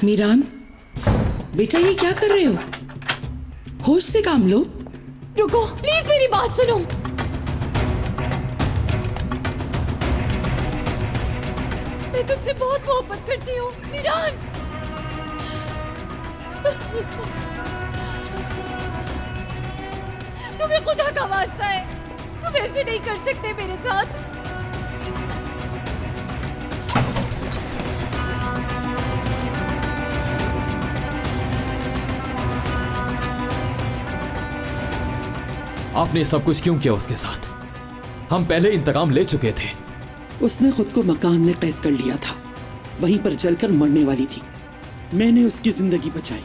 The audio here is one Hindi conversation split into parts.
मीरान, बेटा ये क्या कर रहे हो? होश से काम लो। रुको प्लीज, मेरी बात सुनो। मैं तुमसे बहुत मोहब्बत करती हूँ मीरान। तुम्हें खुदा का वास्ता है, तुम ऐसे नहीं कर सकते मेरे साथ। आपने ये सब कुछ क्यों किया उसके साथ? हम पहले इंतकाम ले चुके थे। उसने खुद को मकान में कैद कर लिया था, वहीं पर जलकर मरने वाली थी। मैंने उसकी जिंदगी बचाई।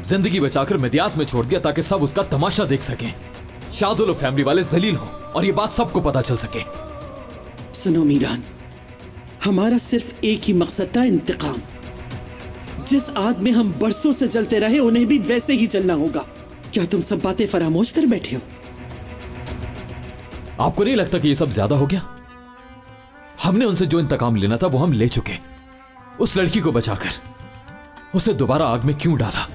जिंदगी बचाकर मदियात में छोड़ दिया ताकि सब उसका तमाशा देख सकें। शादुल और फैमिली वाले जलील हों और ये बात सबको पता चल सके। सुनो मीरान, हमारा सिर्फ एक ही मकसद था, इंतकाम। जिस आग में हम बरसों से जलते रहे उन्हें भी वैसे ही जलना होगा। क्या तुम सब बातें फरामोश कर बैठे हो? आपको नहीं लगता कि ये सब ज्यादा हो गया? हमने उनसे जो इंतकाम लेना था वो हम ले चुके। उस लड़की को बचाकर उसे दोबारा आग में क्यों डाला?